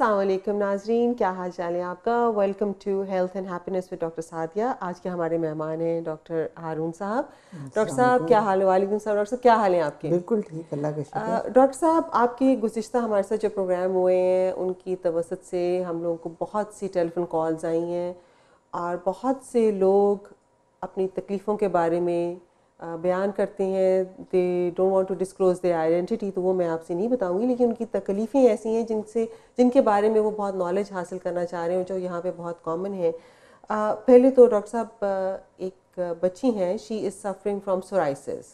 अस्सलाम वालेकुम नाजरीन, क्या हाल चाल है आपका। Welcome to health and happiness with doctor Sadia. आज के हमारे मेहमान हैं डॉक्टर हारून साहब। डॉक्टर साहब क्या हाल है। वालेकुम सलाम। डॉक्टर साहब क्या हाल है आपके। बिल्कुल ठीक, अल्लाह का शुक्र। डॉक्टर साहब आपके गुज़िश्ता हमारे साथ जो प्रोग्राम हुए हैं उनकी तवसत से हम लोगों को बहुत सी टेलीफोन कॉल्स आई हैं और बहुत से लोग अपनी तकलीफ़ों के बारे में बयान करते हैं। They don't want to disclose their identity, तो वो मैं आपसे नहीं बताऊंगी, लेकिन उनकी तकलीफ़ें ऐसी हैं जिनके बारे में वो बहुत नॉलेज हासिल करना चाह रहे हो, जो यहाँ पे बहुत कॉमन है। पहले तो डॉक्टर साहब एक बच्ची हैं, she is suffering from psoriasis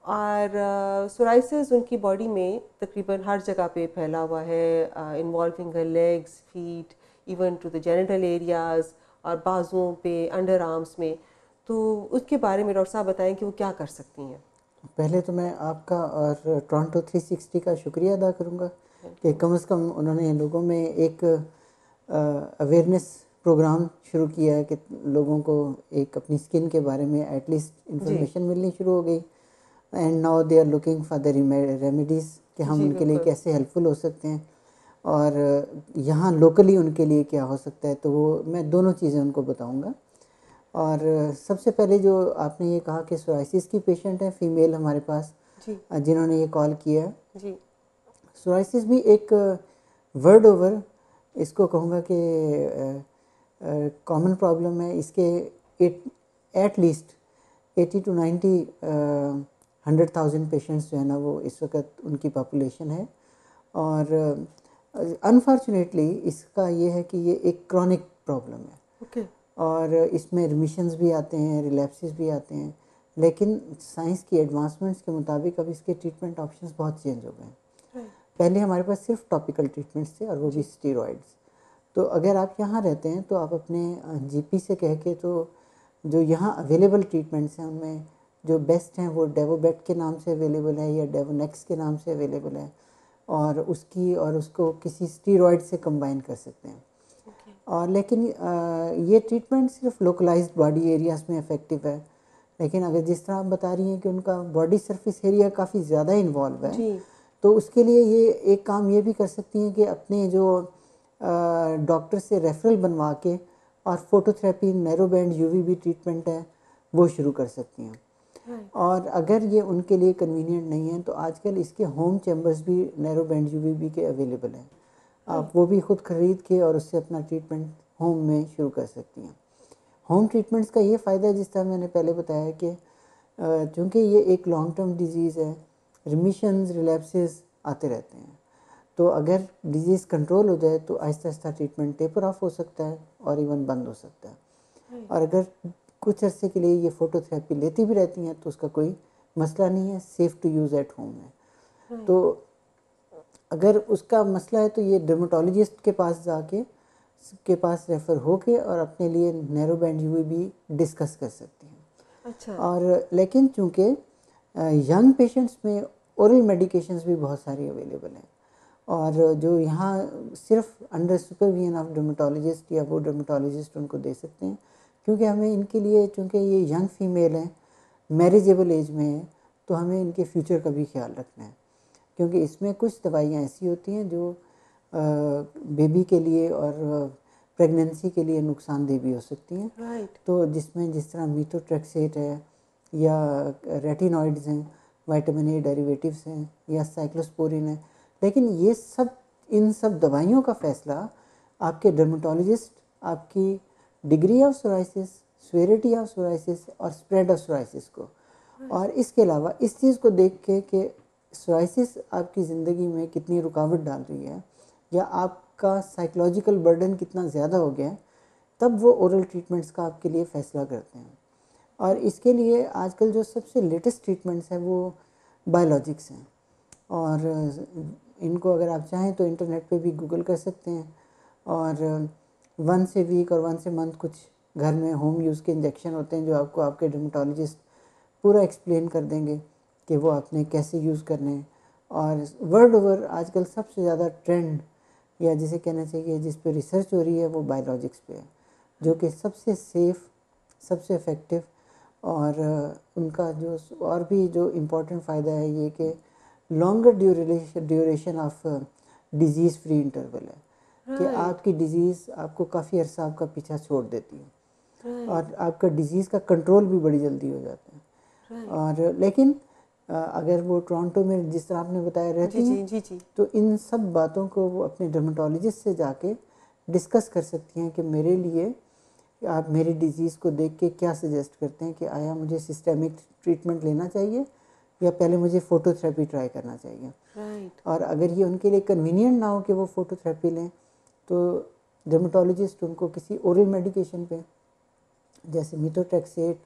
और सोराइसिस उनकी बॉडी में तकरीबन हर जगह पे फैला हुआ है, involving her legs, feet, even to the genital areas और बाजुओं पे, अंडर आर्म्स में। तो उसके बारे में डॉक्टर साहब बताएं कि वो क्या कर सकती हैं। पहले तो मैं आपका और टोरंटो 360 का शुक्रिया अदा करूंगा कि कम से कम उन्होंने लोगों में एक अवेयरनेस प्रोग्राम शुरू किया है कि लोगों को एक अपनी स्किन के बारे में एटलीस्ट इंफॉर्मेशन मिलनी शुरू हो गई। And now they are looking for the remedies कि हम जी उनके लिए बिल्कुल। कैसे हेल्पफुल हो सकते हैं और यहाँ लोकली उनके लिए क्या हो सकता है। तो वो मैं दोनों चीज़ें उनको बताऊंगा। और सबसे पहले जो आपने ये कहा कि सोराइसिस की पेशेंट है, फीमेल हमारे पास जी जिन्होंने ये कॉल किया है। जी सोराइसिस भी एक वर्ल्ड ओवर इसको कहूँगा कि कॉमन प्रॉब्लम है। इसके एट लीस्ट 80 to 90 100,000 पेशेंट्स जो है ना वो इस वक्त उनकी पॉपुलेशन है। और अनफॉर्चुनेटली इसका ये है कि ये एक क्रॉनिक प्रॉब्लम है ओके। और इसमें रिमिशंस भी आते हैं, रिलैप्सेस भी आते हैं। लेकिन साइंस की एडवांसमेंट्स के मुताबिक अब इसके ट्रीटमेंट ऑप्शंस बहुत चेंज हो गए हैं। राइट। पहले हमारे पास सिर्फ टॉपिकल ट्रीटमेंट्स थे और वो भी जी स्टीरॉइड्स। तो अगर आप यहाँ रहते हैं तो आप अपने जीपी से कह के, तो जो यहाँ अवेलेबल ट्रीटमेंट्स हैं उनमें जो बेस्ट हैं वो डेवोबेट के नाम से अवेलेबल है या डेवोनेक्स के नाम से अवेलेबल है और उसको किसी स्टीरॉइड से कंबाइन कर सकते हैं। ओके। और लेकिन ये ट्रीटमेंट सिर्फ लोकलाइज्ड बॉडी एरियाज़ में इफ़ेक्टिव है। लेकिन अगर जिस तरह आप बता रही हैं कि उनका बॉडी सरफेस एरिया काफ़ी ज़्यादा इन्वॉल्व है, जी तो उसके लिए ये एक काम ये भी कर सकती हैं कि अपने जो डॉक्टर से रेफरल बनवा के और phototherapy, narrow band UVB treatment है वो शुरू कर सकती हैं। राइट। और अगर ये उनके लिए कन्वीनियंट नहीं है तो आजकल इसके होम चैम्बर्स भी नैरो बैंड यूवीबी के अवेलेबल हैं। आप वो भी खुद खरीद के और उससे अपना ट्रीटमेंट होम में शुरू कर सकती हैं। होम ट्रीटमेंट्स का ये फ़ायदा है, जिस तरह मैंने पहले बताया कि चूँकि ये एक लॉन्ग टर्म डिजीज़ है, रिमिशंस रिलैप्सेस आते रहते हैं। तो अगर डिजीज़ कंट्रोल हो जाए तो Aahista Aahista treatment taper of हो सकता है और इवन बंद हो सकता है। और अगर कुछ अरसे के लिए ये फोटोथेरेपी लेती भी रहती हैं तो उसका कोई मसला नहीं है, safe to use at home है। तो अगर उसका मसला है तो ये डर्मेटोलॉजिस्ट के पास रेफ़र होके और अपने लिए नैरो बैंड यूवीबी डिस्कस कर सकती हैं। अच्छा। और लेकिन चूँकि यंग पेशेंट्स में ओरल मेडिकेशंस भी बहुत सारी अवेलेबल हैं और जो यहाँ सिर्फ अंडर सुपरविजन ऑफ डर्मेटोलॉजिस्ट या वो डर्मेटोलॉजिस्ट उनको दे सकते हैं, क्योंकि हमें इनके लिए, चूँकि ये यंग फीमेल हैं, मैरिजेबल एज में हैं, तो हमें इनके फ्यूचर का भी ख्याल रखना है। क्योंकि इसमें कुछ दवाइयाँ ऐसी होती हैं जो बेबी के लिए और प्रेगनेंसी के लिए नुकसानदेह भी हो सकती हैं। राइट। तो जिसमें जिस तरह मीथोट्रेक्सेट है या रेटिनॉइड्स हैं, विटामिन ए डेरिवेटिव्स हैं या साइक्लोस्पोरिन है। लेकिन ये सब, इन सब दवाइयों का फ़ैसला आपके डर्मेटोलॉजिस्ट आपकी degree of psoriasis, severity of psoriasis और स्प्रेड ऑफ सोराइसिस को, और इसके अलावा इस चीज़ को देख के कि सोराइसिस आपकी ज़िंदगी में कितनी रुकावट डाल रही है या आपका साइकोलॉजिकल बर्डन कितना ज़्यादा हो गया है, तब वो ओरल ट्रीटमेंट्स का आपके लिए फ़ैसला करते हैं। और इसके लिए आजकल जो सबसे लेटेस्ट ट्रीटमेंट्स हैं वो बायोलॉजिक्स हैं और इनको अगर आप चाहें तो इंटरनेट पे भी गूगल कर सकते हैं और वंस ए वीक और वंस ए मंथ कुछ घर में होम यूज़ के इंजेक्शन होते हैं जो आपको आपके डर्मेटोलॉजिस्ट पूरा एक्सप्लेन कर देंगे कि वो आपने कैसे यूज़ करने हैं। और वर्ल्ड ओवर आजकल सबसे ज़्यादा ट्रेंड या जिसे कहना चाहिए जिस पे रिसर्च हो रही है वो बायोलॉजिक्स पे है, जो कि सबसे सेफ़, सबसे इफ़ेक्टिव और उनका जो और भी जो इम्पोर्टेंट फ़ायदा है ये कि longer duration of disease free interval है। कि आपकी डिज़ीज़ आपको काफ़ी अरसा आपका पीछा छोड़ देती है और आपका डिज़ीज़ का कंट्रोल भी बड़ी जल्दी हो जाता है। और लेकिन अगर वो टोरंटो में जिस तरह आपने बताया रहती हैं, तो इन सब बातों को वो अपने डर्मेटोलॉजिस्ट से जाके डिस्कस कर सकती हैं कि मेरे लिए आप मेरी डिज़ीज़ को देख के क्या सजेस्ट करते हैं कि आया मुझे सिस्टेमिक ट्रीटमेंट लेना चाहिए या पहले मुझे फ़ोटोथेरेपी ट्राई करना चाहिए। और अगर ये उनके लिए कन्वीनियंट ना हो कि वो फ़ोटोथेरेपी लें, तो डर्मेटोलॉजिस्ट उनको किसी ओरल मेडिकेशन पे जैसे मीथोट्रेक्सेट,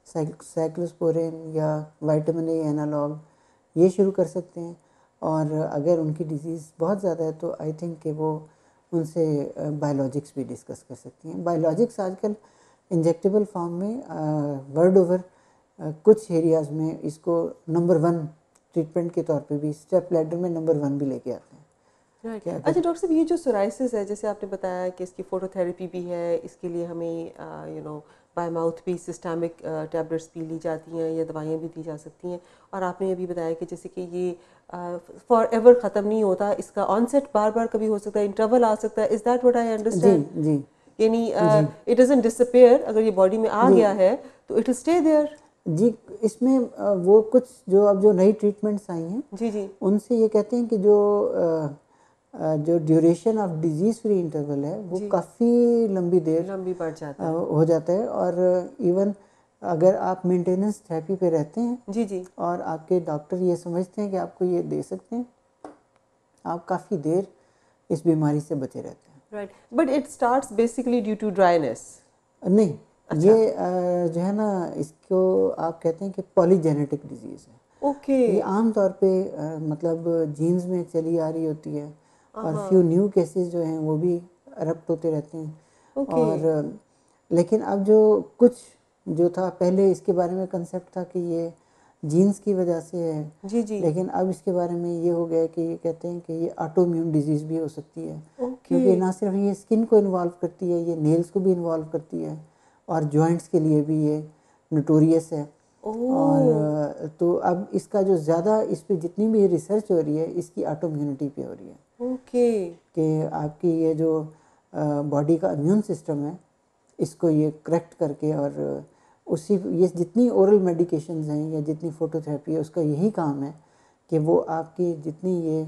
साइक्लोस्पोरिन या विटामिन ए एनालॉग ये शुरू कर सकते हैं। और अगर उनकी डिज़ीज़ बहुत ज़्यादा है तो आई थिंक कि वो उनसे बायोलॉजिक्स भी डिस्कस कर सकती हैं। बायोलॉजिक्स आजकल इंजेक्टेबल फॉर्म में वर्ल्ड ओवर कुछ एरियाज़ में इसको नंबर 1 ट्रीटमेंट के तौर पे भी स्टेप लैडर में नंबर 1 भी लेके आते हैं। अच्छा डॉक्टर साहब, ये जो सोराइसिस है, जैसे आपने बताया कि इसकी फ़ोटोथेरेपी भी है, इसके लिए हमें बाय माउथ भी सिस्टमिक टैबलेट्स भी ली जाती हैं या दवाइयाँ भी दी जा सकती हैं, और आपने अभी बताया कि जैसे कि ये फॉर एवर ख़त्म नहीं होता, इसका ऑनसेट बार बार कभी हो सकता है, इंटरवल आ सकता है। Is that what I understand? जी यानी इट डजंट डिसअपीयर, अगर ये बॉडी में आ गया है तो इट विल स्टे देयर। जी, इसमें वो कुछ जो अब जो नई ट्रीटमेंट्स आई हैं उनसे ये कहते हैं कि जो duration of disease free interval है वो काफ़ी लंबी बढ़ जाता है, हो जाता है। और इवन अगर आप मेंटेनेंस थेरेपी पे रहते हैं और आपके डॉक्टर ये समझते हैं कि आपको ये दे सकते हैं, आप काफ़ी देर इस बीमारी से बचे रहते हैं। Right, but it starts basically due to dryness? नहीं, ये जो है ना, इसको आप कहते हैं कि पॉलीजेनेटिक डिजीज़ है। ये आम तौर पे मतलब जीन्स में चली आ रही होती है और फ्यू न्यू केसेस जो हैं वो भी अरप्ट होते रहते हैं। और लेकिन अब जो था पहले, इसके बारे में कंसेप्ट था कि ये जीन्स की वजह से है, लेकिन अब इसके बारे में ये हो गया कि ये कहते हैं कि ये ऑटोइम्यून डिजीज़ भी हो सकती है, क्योंकि ना सिर्फ ये स्किन को इन्वॉल्व करती है, ये नेल्स को भी इन्वॉल्व करती है और जॉइंट्स के लिए भी ये नोटोरियस है। और तो अब इसका जो ज़्यादा इस पे जितनी भी रिसर्च हो रही है, इसकी ऑटोइम्यूनिटी पे हो रही है। कि आपकी ये जो बॉडी का इम्यून सिस्टम है, इसको ये करेक्ट करके, और ये जितनी ओरल मेडिकेशंस हैं या जितनी फ़ोटोथेरेपी है, उसका यही काम है कि वो आपकी जितनी ये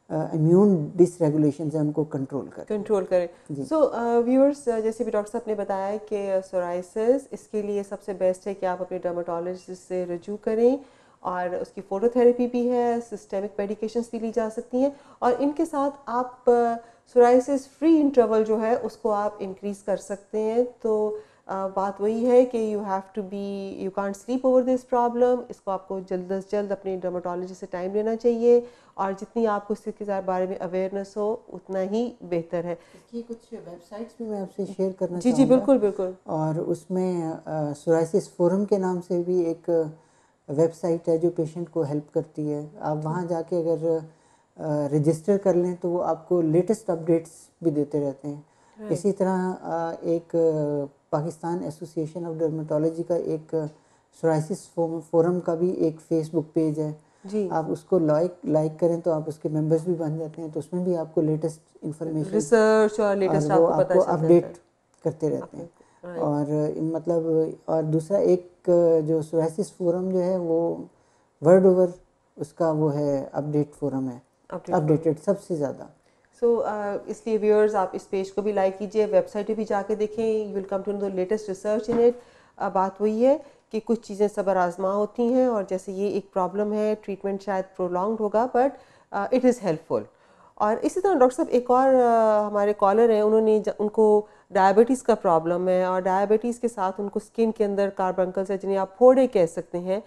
इम्यून डिसरेगुलेशन है उनको कंट्रोल करे। सो व्यूअर्स, जैसे भी डॉक्टर साहब ने बताया कि सोराइसिस, इसके लिए सबसे बेस्ट है कि आप अपने डर्मेटोलॉजिस्ट से रजू करें, और उसकी फ़ोटोथेरेपी भी है, सिस्टेमिक मेडिकेशंस भी ली जा सकती हैं, और इनके साथ आप सोराइसिस फ्री इंटरवल जो है उसको आप इंक्रीज़ कर सकते हैं। तो बात वही है कि you can't sleep over this problem. इसको आपको जल्द से जल्द अपने डर्मेटोलॉजिस्ट से टाइम लेना चाहिए, और जितनी आपको इसके बारे में अवेयरनेस हो उतना ही बेहतर है। इसकी कुछ वेबसाइट्स भी मैं आपसे शेयर करना चाहूँगा। जी बिल्कुल। और उसमें सोराइसिस फोरम के नाम से भी एक वेबसाइट है जो पेशेंट को हेल्प करती है। आप वहाँ जाके अगर रजिस्टर कर लें तो वो आपको लेटेस्ट अपडेट्स भी देते रहते हैं। इसी तरह एक पाकिस्तान एसोसिएशन ऑफ डर्मेटोलॉजी का एक सोराइसिस फोरम का भी एक फेसबुक पेज है। आप उसको लाइक करें तो आप उसके मेंबर्स भी बन जाते हैं, तो उसमें भी आपको लेटेस्ट इंफॉर्मेशन, रिसर्च और लेटेस्ट आपको अपडेट करते रहते हैं। और मतलब, और दूसरा एक जो सोराइसिस फोरम जो है वो वर्ल्ड ओवर उसका वो है अपडेट फोरम है, अपडेटेड सबसे ज़्यादा। इसलिए व्यूअर्स, आप इस पेज को भी लाइक कीजिए, वेबसाइट पे भी जाके देखें, you will come to know the latest research in it. बात वही है कि कुछ चीज़ें सबर आजमा होती हैं, और जैसे ये एक प्रॉब्लम है, ट्रीटमेंट शायद प्रोलॉन्ग्ड होगा, बट इट इज़ हेल्पफुल। और इसी तरह डॉक्टर साहब, एक और हमारे कॉलर हैं, उनको डायबिटीज़ का प्रॉब्लम है, और डायबिटीज़ के साथ उनको स्किन के अंदर कार्बंकल्स है, जिन्हें आप फोड़े कह सकते हैं,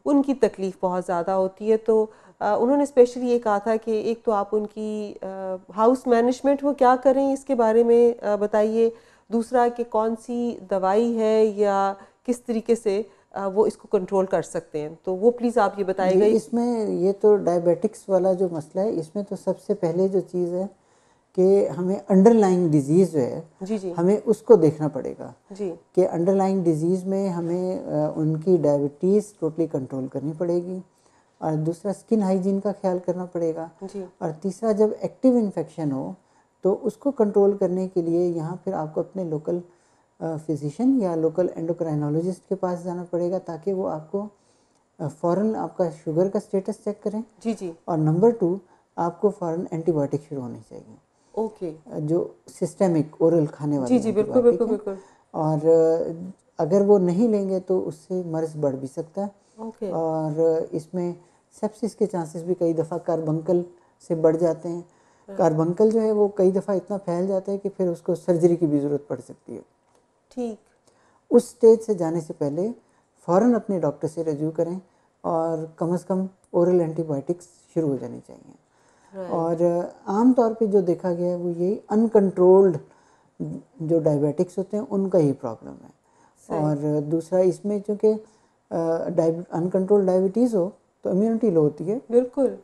उनकी तकलीफ़ बहुत ज़्यादा होती है। तो उन्होंने स्पेशली ये कहा था कि एक तो आप उनकी हाउस मैनेजमेंट वो क्या करें, इसके बारे में बताइए। दूसरा कि कौन सी दवाई है या किस तरीके से वो इसको कंट्रोल कर सकते हैं, तो वो प्लीज़ आप ये बताइएगा। इसमें ये तो डायबिटिक्स वाला जो मसला है, इसमें तो सबसे पहले जो चीज़ है कि हमें अंडरलाइंग डिजीज़ जो है हमें उसको देखना पड़ेगा कि अंडरलाइंग डिजीज़ में हमें उनकी डायबिटीज़ टोटली कंट्रोल करनी पड़ेगी, और दूसरा स्किन हाइजीन का ख्याल करना पड़ेगा, और तीसरा जब एक्टिव इन्फेक्शन हो तो उसको कंट्रोल करने के लिए यहाँ फिर आपको अपने लोकल फिजिशियन या लोकल एंडोक्राइनोलॉजिस्ट के पास जाना पड़ेगा, ताकि वो आपको फ़ौरन आपका शुगर का स्टेटस चेक करें। जी जी। और नंबर 2, आपको फ़ौरन एंटीबायोटिक शुरू होनी चाहिए, ओके। जो सिस्टेमिक ओरल खाने जी वाले जी, बिल्कुल एंटीबायोटिक बिल्कुल हैं। बिल्कुल। और अगर वो नहीं लेंगे तो उससे मर्ज़ बढ़ भी सकता है। ओके। और इसमें सेप्सिस के चांसेस भी कई दफ़ा कार्बंकल से बढ़ जाते हैं। कार्बंकल जो है वो कई दफ़ा इतना फैल जाता है कि फिर उसको सर्जरी की भी ज़रूरत पड़ सकती है। ठीक। उस स्टेज से जाने से पहले फ़ौरन अपने डॉक्टर से रजू करें और कम से कम ओरल एंटीबायोटिक्स शुरू हो जानी चाहिए। और आम तौर पे जो देखा गया है वो यही अनकंट्रोल्ड जो डायबिटिक्स होते हैं उनका ही प्रॉब्लम है। और दूसरा इसमें चूँकि अनकंट्रोल्ड डायबिटीज़ हो तो इम्यूनिटी लो होती है, बिल्कुल।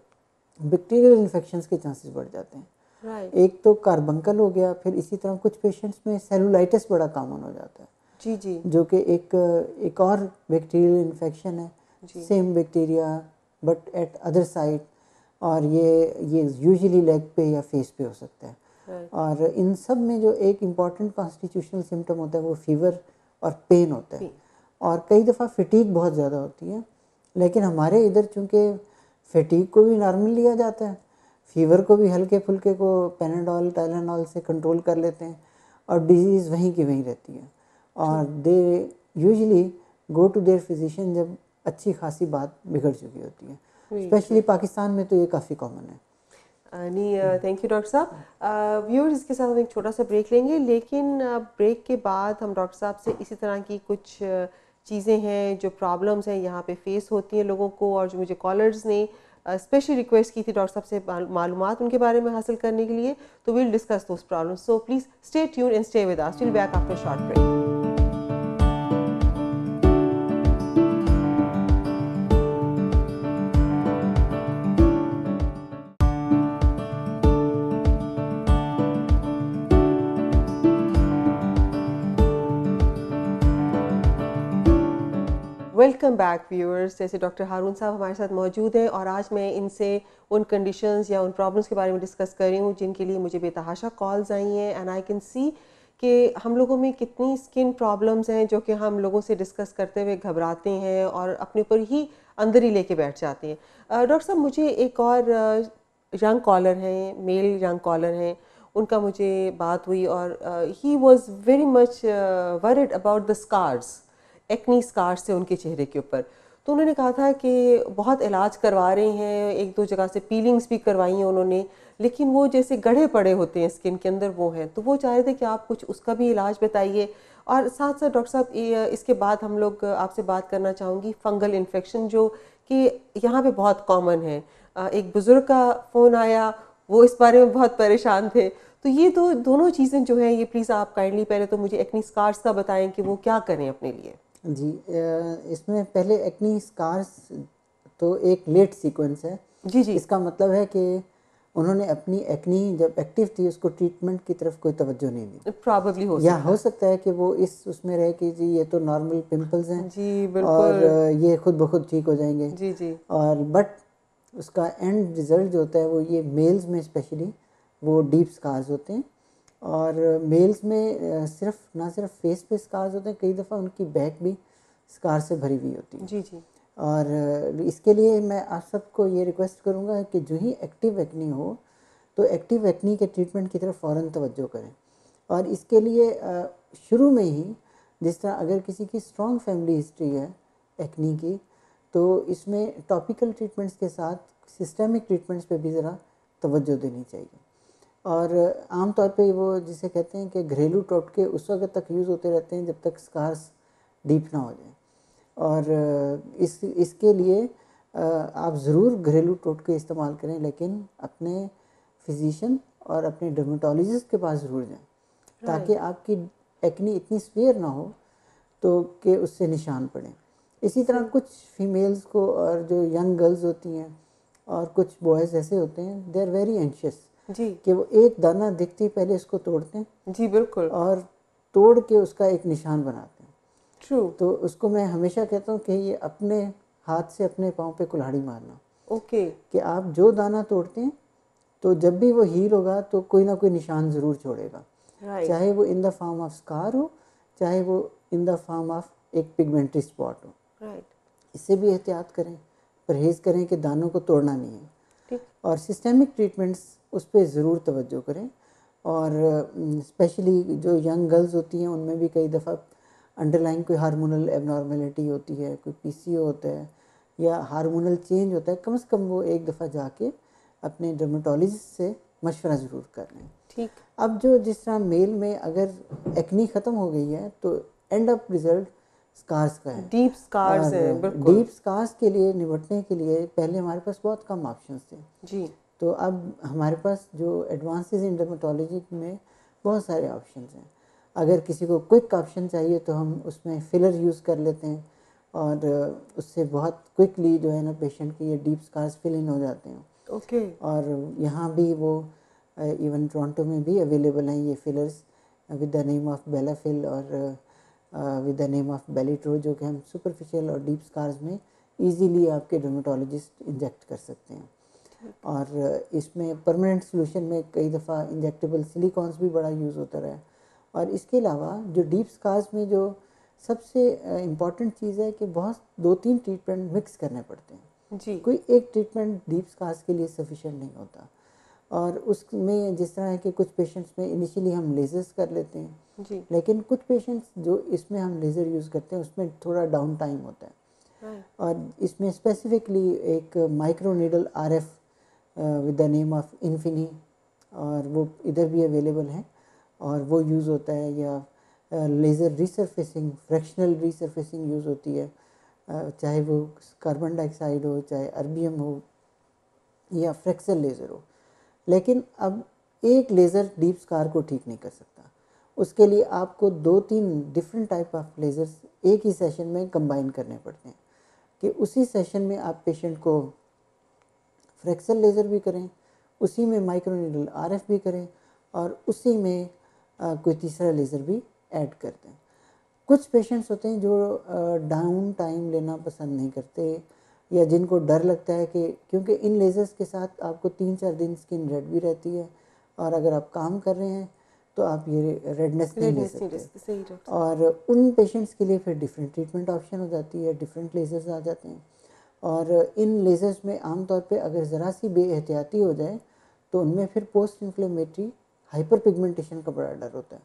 बैक्टीरियल इन्फेक्शंस के चांसेस बढ़ जाते हैं। राइट। एक तो कार्बंकल हो गया, फिर इसी तरह कुछ पेशेंट्स में सेलुलाइटिस बड़ा कॉमन हो जाता है, जी जी जो कि एक और बैक्टीरियल इन्फेक्शन है, same bacteria but at other side. और ये यूजुअली लेग पे या फेस पे हो सकता है। राइट। और इन सब में जो एक इम्पॉर्टेंट कॉन्स्टिट्यूशनल सिम्टम होता है वो फीवर और पेन होता है। और कई दफ़ा फटीग बहुत ज़्यादा होती है, लेकिन हमारे इधर चूँकि फटीग को भी नॉर्मल लिया जाता है, फीवर को भी हल्के फुल्के को पैनाडोल टाइलेनॉल से कंट्रोल कर लेते हैं, और डिजीज़ वहीं की वहीं रहती है। और they usually go to their physician जब अच्छी खासी बात बिगड़ चुकी होती है। स्पेशली पाकिस्तान में तो ये काफ़ी कॉमन है। नहीं, थैंक यू डॉक्टर साहब। व्यूअर्स, इसके साथ हम एक छोटा सा ब्रेक लेंगे, लेकिन ब्रेक के बाद हम डॉक्टर साहब से इसी तरह की कुछ चीज़ें हैं जो प्रॉब्लम्स हैं यहाँ पे फेस होती हैं लोगों को, और जो मुझे कॉलर्स ने स्पेशली रिक्वेस्ट की थी डॉक्टर साहब से मालूमात उनके बारे में हासिल करने के लिए, तो will discuss those problems. So please stay tune and stay with us. Will be back after short break. Welcome back viewers. जैसे डॉक्टर हारून साहब हमारे साथ मौजूद हैं, और आज मैं इनसे उन कंडीशंस या उन प्रॉब्लम्स के बारे में डिस्कस कर रही हूँ जिनके लिए मुझे बेतहाशा कॉल्स आई हैं। एंड आई कैन सी कि हम लोगों में कितनी स्किन प्रॉब्लम्स हैं जो कि हम लोगों से डिस्कस करते हुए घबराते हैं और अपने ऊपर ही अंदर ही लेके बैठ जाते हैं। डॉक्टर साहब, मुझे एक और यंग कॉलर हैं, मेल यंग कॉलर हैं, उनका मुझे बात हुई, और he was very much worried about the scars, acne scars थे उनके चेहरे के ऊपर। तो उन्होंने कहा था कि बहुत इलाज करवा रहे हैं, एक दो जगह से पीलिंग्स भी करवाई हैं उन्होंने, लेकिन वो जैसे गढ़े पड़े होते हैं स्किन के अंदर वो हैं। तो वो चाह रहे थे कि आप कुछ उसका भी इलाज बताइए। और साथ साथ डॉक्टर साहब, इसके बाद हम लोग आपसे बात करना चाहूँगी फंगल इन्फेक्शन, जो कि यहाँ पे बहुत कॉमन है। एक बुज़ुर्ग का फ़ोन आया, वो इस बारे में बहुत परेशान थे। तो ये तो दोनों चीज़ें जो हैं, ये प्लीज़ आप काइंडली पहले तो मुझे एक्नी स्कार्स का बताएं कि वो क्या करें अपने लिए। जी, इसमें पहले एक्नी स्कार्स तो एक लेट सीक्वेंस है। जी जी। इसका मतलब है कि उन्होंने अपनी एक्नी जब एक्टिव थी उसको ट्रीटमेंट की तरफ कोई तवज्जो नहीं दी। प्रॉबली हो या सकता हो है। सकता है कि वो इस उसमें रहे कि जी ये तो नॉर्मल पिंपल्स हैं जी और बिल्कुल। ये खुद ब खुद ठीक हो जाएंगे। जी जी। और बट उसका एंड रिज़ल्ट जो होता है वो ये मेल्स में स्पेशली वो डीप स्कार्स होते हैं। और मेल्स में ना सिर्फ फेस पे स्कार्स होते हैं, कई दफ़ा उनकी बैक भी स्कार से भरी हुई होती है। जी जी। और इसके लिए मैं आप सबको ये रिक्वेस्ट करूँगा कि जो ही एक्टिव एक्नी हो तो एक्टिव एक्नी के ट्रीटमेंट की तरफ फ़ौरन तवज्जो करें। और इसके लिए शुरू में ही, जिस तरह अगर किसी की स्ट्रॉन्ग फैमिली हिस्ट्री है एक्नी की, तो इसमें टॉपिकल ट्रीटमेंट्स के साथ सिस्टेमिक ट्रीटमेंट्स पे भी ज़रा तवज्जो देनी चाहिए। और आम तौर पे वो जिसे कहते हैं कि घरेलू टोटके उस वक्त तक यूज़ होते रहते हैं जब तक स्कार्स डीप ना हो जाए। और इसके लिए आप ज़रूर घरेलू टोटके इस्तेमाल करें, लेकिन अपने फिजिशियन और अपने डर्मेटोलॉजिस्ट के पास ज़रूर जाएं, ताकि आपकी एक्नी इतनी स्वेयर ना हो तो कि उससे निशान पड़े। इसी तरह कुछ फीमेल्स को, और जो यंग गर्ल्स होती हैं और कुछ बॉयज़ ऐसे होते हैं, दे आर वेरी एंशियस जी कि वो एक दाना दिखते ही पहले इसको तोड़ते हैं जी बिल्कुल। और तोड़ के उसका एक निशान बनाते हैं। ट्रू। तो उसको मैं हमेशा कहता हूँ कि ये अपने हाथ से अपने पाँव पे कुल्हाड़ी मारना, ओके। कि आप जो दाना तोड़ते हैं तो जब भी वो हील होगा तो कोई ना कोई निशान ज़रूर छोड़ेगा, राइट चाहे वो in the form of scar हो, चाहे वो इन द फॉर्म ऑफ एक पिगमेंटरी स्पॉट हो। राइट इससे भी एहतियात करें, परहेज़ करें कि दानों को तोड़ना नहीं है। ठीक और सिस्टेमिक ट्रीटमेंट्स उस पर ज़रूर तवज्जो करें। और स्पेशली जो यंग गर्ल्स होती हैं उनमें भी कई दफ़ा अंडरलाइन कोई हार्मोनल एबनॉर्मेलिटी होती है, कोई पीसीओ होता है या हार्मोनल चेंज होता है, कम से कम वो एक दफ़ा जाके अपने डर्मेटोलॉजिस्ट से मशवरा ज़रूर कर लें। ठीक अब जो जिस तरह मेल में अगर एक्नी ख़त्म हो गई है तो एंड अप रिज़ल्ट स्कार्स का है। डीप स्कार्स और हैं बिल्कुल डीप स्कार्स के लिए निपटने के लिए पहले हमारे पास बहुत कम ऑप्शंस थे, जी तो अब हमारे पास जो एडवांसेस इन डर्मेटोलॉजी में बहुत सारे ऑप्शंस हैं। अगर किसी को क्विक ऑप्शन चाहिए तो हम उसमें फिलर यूज़ कर लेते हैं और उससे बहुत क्विकली जो है ना पेशेंट के ये डीप स्कार्स फिल इन हो जाते हैं। ओके और यहाँ भी वो इवन टोरंटो में भी अवेलेबल हैं ये fillers with the name of Belafill और with the name of Belotero, जो कि हम सुपरफिशियल और डीप स्कार्स में इजीली आपके डर्मेटोलॉजिस्ट इंजेक्ट कर सकते हैं। और इसमें परमानेंट सोल्यूशन में कई दफ़ा इंजेक्टेबल सिलिकॉन्स भी बड़ा यूज़ होता रहा है। और इसके अलावा जो डीप स्कार्स में जो सबसे इम्पॉर्टेंट चीज़ है कि बहुत 2-3 ट्रीटमेंट मिक्स करने पड़ते हैं। जी कोई एक ट्रीटमेंट डीप स्कार्स के लिए सफिशिएंट नहीं होता। और उसमें जिस तरह है कि कुछ पेशेंट्स में इनिशियली हम लेजर्स कर लेते हैं, जी लेकिन कुछ पेशेंट्स जो इसमें हम लेज़र यूज़ करते हैं उसमें थोड़ा डाउन टाइम होता है। राइट और इसमें स्पेसिफिकली एक micro needle RF with the name of इन्फिनी, और वो इधर भी अवेलेबल है और वो यूज़ होता है। या laser resurfacing, fractional resurfacing use होती है, चाहे वो कार्बन डाइऑक्साइड हो, चाहे अर्बियम हो या फ्रैक्सल लेज़र हो। लेकिन अब एक लेज़र डीप स्कार को ठीक नहीं कर सकता, उसके लिए आपको 2-3 डिफरेंट टाइप ऑफ लेज़र्स एक ही सेशन में कंबाइन करने पड़ते हैं कि उसी सेशन में आप पेशेंट को फ्रैक्सल लेज़र भी करें, उसी में माइक्रोनीडल आरएफ भी करें और उसी में कोई तीसरा लेज़र भी ऐड कर दें। कुछ पेशेंट्स होते हैं जो डाउन टाइम लेना पसंद नहीं करते या जिनको डर लगता है कि क्योंकि इन लेज़र्स के साथ आपको 3-4 दिन स्किन रेड भी रहती है और अगर आप काम कर रहे हैं तो आप ये रेडनेस नहीं ले सकते। सही डॉक्टर और उन पेशेंट्स के लिए फिर डिफरेंट ट्रीटमेंट ऑप्शन हो जाती है, डिफरेंट लेज़र्स आ जाते हैं। और इन लेज़र्स में आमतौर पे अगर ज़रा सी बेएहतियाती हो जाए तो उनमें फिर पोस्ट इन्फ्लेमेटरी हाइपर पिगमेंटेशन का बड़ा डर होता है।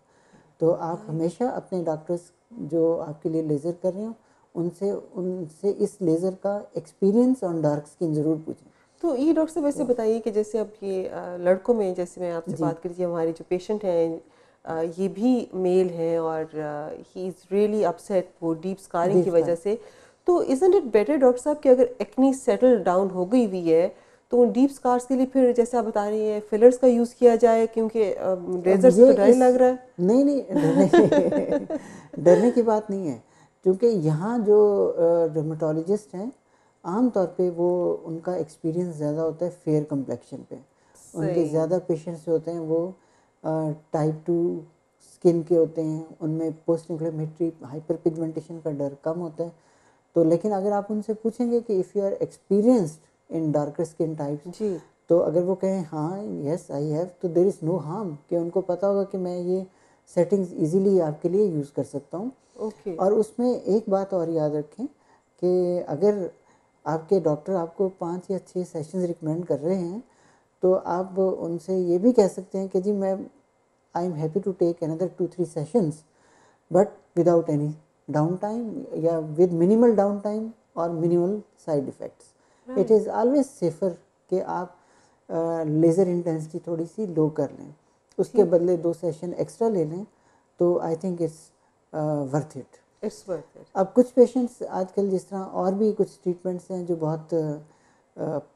तो आप हमेशा अपने डॉक्टर्स जो आपके लिए लेज़र कर रहे हो उनसे उनसे इस लेज़र का एक्सपीरियंस ऑन डार्क स्किन ज़रूर पूछें। तो ये डॉक्टर साहब वैसे बताइए कि जैसे अब ये लड़कों में, जैसे मैं आपसे जी बात करी थी, हमारे जो पेशेंट हैं ये भी मेल हैं और ही इज़ रियली अपसेट वो डीप स्कारिंग डीप की स्कार वजह से। तो इज़न्ट इट बेटर डॉक्टर साहब कि अगर एक्नी सेटल डाउन हो गई हुई है तो उन डीप स्कार्स के लिए फिर जैसे आप बता रही हैं फिलर्स का यूज़ किया जाए, क्योंकि अब लेज़र से ये तो डर ही इस लग रहा है। नहीं नहीं डरने की बात नहीं है, क्योंकि यहाँ जो डर्मेटोलॉजिस्ट हैं आम तौर पे वो उनका एक्सपीरियंस ज़्यादा होता है फेयर कम्प्लेक्शन पे। उनके सही ज़्यादा पेशेंट्स जो होते हैं वो टाइप 2 स्किन के होते हैं, उनमें पोस्ट इन्फ्लेमेटरी हाइपर पिगमेंटेशन का डर कम होता है। तो लेकिन अगर आप उनसे पूछेंगे कि if you are experienced in darker skin types, जी तो अगर वो कहें हाँ यस आई हैव, तो देर इज़ नो हार्म, कि उनको पता होगा कि मैं ये सेटिंग्स इजीली आपके लिए यूज़ कर सकता हूँ। ओके और उसमें एक बात और याद रखें कि अगर आपके डॉक्टर आपको 5 या 6 सेशंस रिकमेंड कर रहे हैं तो आप उनसे ये भी कह सकते हैं कि जी मैं I am happy to take another 2-3 sessions but without any down time या विद मिनिमल डाउन टाइम और minimal side effects. It is always safer कि आप लेज़र इंटेंसिटी थोड़ी सी लो कर लें, उसके ठीक बदले 2 सेशन एक्स्ट्रा ले लें, तो I think it's worth it. It's worth it. अब कुछ पेशेंट्स आजकल जिस तरह और भी कुछ ट्रीटमेंट्स हैं जो बहुत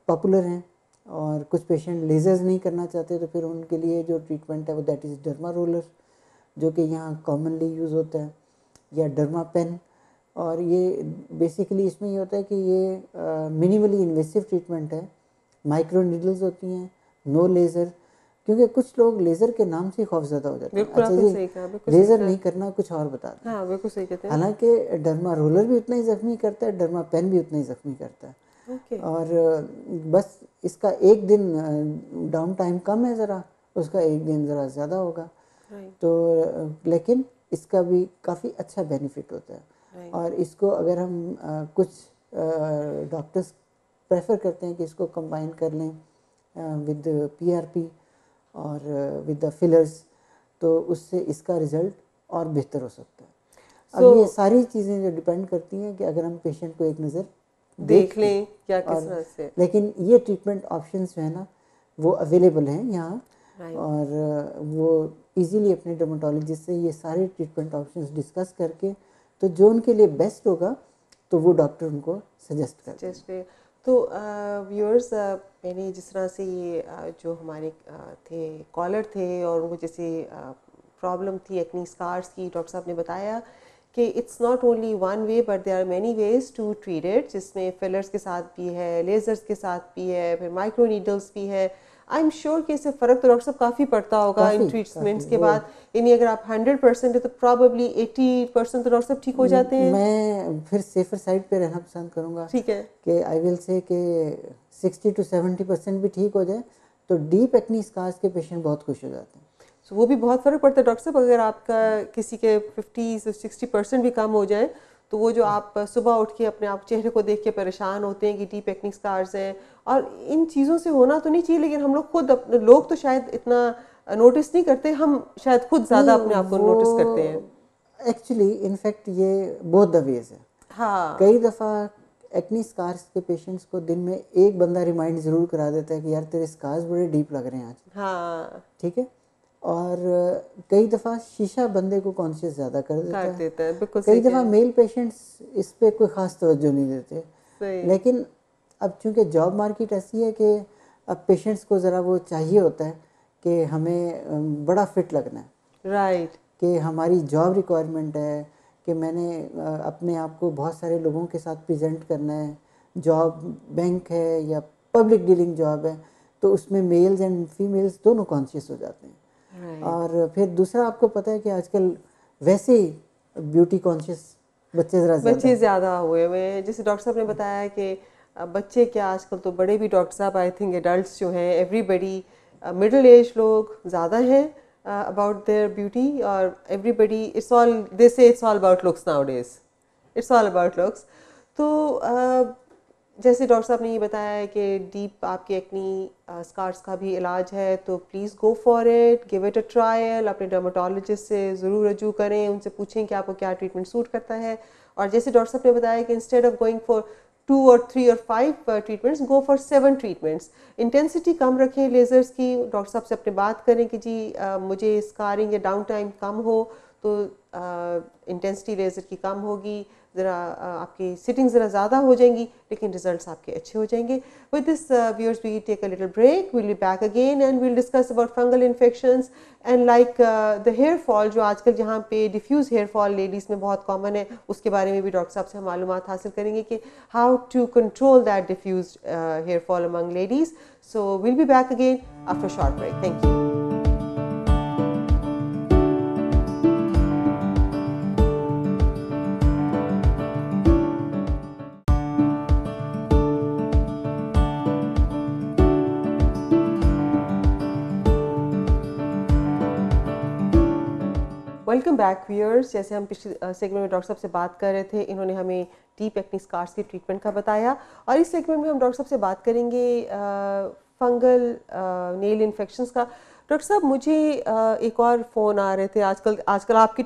पॉपुलर हैं और कुछ पेशेंट लेज़र्स नहीं करना चाहते, तो फिर उनके लिए जो ट्रीटमेंट है वो दैट इज़ डर्मा रोलर, जो कि यहाँ कॉमनली यूज़ होता है, या डर्मा पेन। और ये बेसिकली इसमें ये होता है कि ये मिनिमली इन्वेसिव ट्रीटमेंट है, माइक्रो नीडल्स होती हैं, नो लेज़र, क्योंकि कुछ लोग लेज़र के नाम से खौफज़दा हो जाते हैं। बिल्कुल अच्छा आपने जी सही कहा, बिल्कुल सही लेज़र कहा। नहीं करना, कुछ और बता दें। हाँ बिल्कुल सही कहते हैं। हालांकि डर्मा रोलर भी उतना ही ज़ख्मी करता है, डर्मा पेन भी उतना ही ज़ख्मी करता है। ओके। और बस इसका एक दिन डाउन टाइम कम है ज़रा, उसका एक दिन ज़रा ज़्यादा होगा। राइट। तो लेकिन इसका भी काफ़ी अच्छा बेनिफिट होता है। राइट। और इसको अगर हम कुछ डॉक्टर्स प्रेफर करते हैं कि इसको कंबाइन कर लें विद पीआरपी और विद द फिलर्स, तो उससे इसका रिज़ल्ट और बेहतर हो सकता है। अब ये सारी चीज़ें जो डिपेंड करती हैं कि अगर हम पेशेंट को एक नज़र देख लें क्या किस और तरह से। लेकिन ये ट्रीटमेंट ऑप्शंस जो है ना वो अवेलेबल हैं यहाँ। राइट। और वो इजीली अपने डर्मेटोलॉजिस्ट से ये सारे ट्रीटमेंट ऑप्शंस डिस्कस करके, तो जो उनके लिए बेस्ट होगा तो वो डॉक्टर उनको सजेस्ट करते हैं। जस्ट तो व्यूअर्स, मैंने जिस तरह से ये जो हमारे थे कॉलर थे और उनको जैसे प्रॉब्लम थी एक्नी स्कार्स की, डॉक्टर साहब ने बताया कि it's not only one way but there are many ways to treat it, जिसमें फिलर्स के साथ भी है, लेजर्स के साथ भी है, फिर माइक्रो नीडल्स भी है। आई एम श्योर कि इससे फ़र्क तो डॉक्टर साहब काफ़ी पड़ता होगा इन ट्रीटमेंट्स के बाद। यानी अगर आप 100% है तो प्रॉबली 80% तो डॉक्टर साहब ठीक हो जाते हैं। मैं फिर सेफर साइड पे रहना पसंद करूँगा। ठीक है कि आई विल से कि 60 to 70% भी ठीक हो जाए तो डीप एक्नी स्कार्स के पेशेंट बहुत खुश हो जाते हैं। तो वो भी बहुत फ़र्क पड़ता है डॉक्टर साहब। अगर आपका किसी के 50 से 60% भी कम हो जाए तो वो जो आप सुबह उठ के अपने आप चेहरे को देख के परेशान होते हैं कि डीप एक्नी स्कार्स हैं, और इन चीज़ों से होना तो नहीं चाहिए, लेकिन हम लोग खुद अपने लोग तो शायद इतना नोटिस नहीं करते, हम शायद खुद ज़्यादा अपने आप को नोटिस करते हैं। एक्चुअली इनफैक्ट ये बोथ द वेज है। हाँ। कई दफ़ा एक्नी स्कार्स के पेशेंट्स को दिन में एक बंदा रिमाइंड ज़रूर करा देता है कि यार तेरे स्कार्स बड़े डीप लग रहे हैं आज। हाँ ठीक है। और कई दफ़ा शीशा बंदे को कॉन्शियस ज़्यादा कर देता है। बिल्कुल कई सही दफ़ा है। मेल पेशेंट्स इस पे कोई ख़ास तवज्जो नहीं देते। सही। लेकिन अब चूँकि जॉब मार्केट ऐसी है कि अब पेशेंट्स को ज़रा वो चाहिए होता है कि हमें बड़ा फिट लगना है। राइट। कि हमारी जॉब रिक्वायरमेंट है कि मैंने अपने आप को बहुत सारे लोगों के साथ प्रेजेंट करना है। जॉब बैंक है या पब्लिक डीलिंग जॉब है, तो उसमें मेल्स एंड फीमेल्स दोनों कॉन्शियस हो जाते हैं। और फिर दूसरा आपको पता है कि आजकल वैसे ही ब्यूटी कॉन्शियस बच्चे बच्चे ज़्यादा ज़्यादा हुए हुए हैं। जैसे डॉक्टर साहब ने बताया कि बच्चे क्या, आजकल तो बड़े भी डॉक्टर साहब, आई थिंक एडल्ट्स जो हैं, एवरीबडी, मिडिल एज लोग ज़्यादा हैं अबाउट देयर ब्यूटी, और एवरीबडी इट्स ऑल दे से it's all about looks now days, it's all about looks. तो जैसे डॉक्टर साहब ने ये बताया है कि डीप आपके एक्नी स्कार्स का भी इलाज है, तो please go for it, give it a trial. अपने डर्मेटोलॉजिस्ट से ज़रूर रजू करें, उनसे पूछें कि आपको क्या ट्रीटमेंट सूट करता है। और जैसे डॉक्टर साहब ने बताया कि इंस्टेड ऑफ गोइंग फॉर 2 और 3 और 5 treatments, go for 7 treatments. Intensity कम रखें लेज़र्स की, डॉक्टर साहब से अपने बात करें कि जी मुझे स्कारिंग या डाउन टाइम कम हो, तो इंटेंसिटी लेज़र की कम होगी, ज़रा आपकी सिटिंग ज़रा ज़्यादा हो जाएंगी, लेकिन रिजल्ट्स आपके अच्छे हो जाएंगे। With this viewers we take a little break, will be back again and will discuss about fungal infections and like the hair fall, जो आजकल जहाँ पे डिफ्यूज़ हेयर फॉल लेडीज़ में बहुत कॉमन है, उसके बारे में भी डॉक्टर साहब से हम मालूमात हासिल करेंगे कि how to control that diffuse hair fall among ladies. So will be back again after short break. Thank you. Welcome back viewers. जैसे हम पिछले सेगमेंट में डॉक्टर साहब से बात कर रहे थे, इन्होंने हमें डीप एक्नी स्कार्स के ट्रीटमेंट का बताया, और इस सेगमेंट में हम डॉक्टर साहब से बात करेंगे फंगल नेल इन्फेक्शंस का। डॉक्टर साहब, मुझे एक और फ़ोन आ रहे थे आजकल आपकी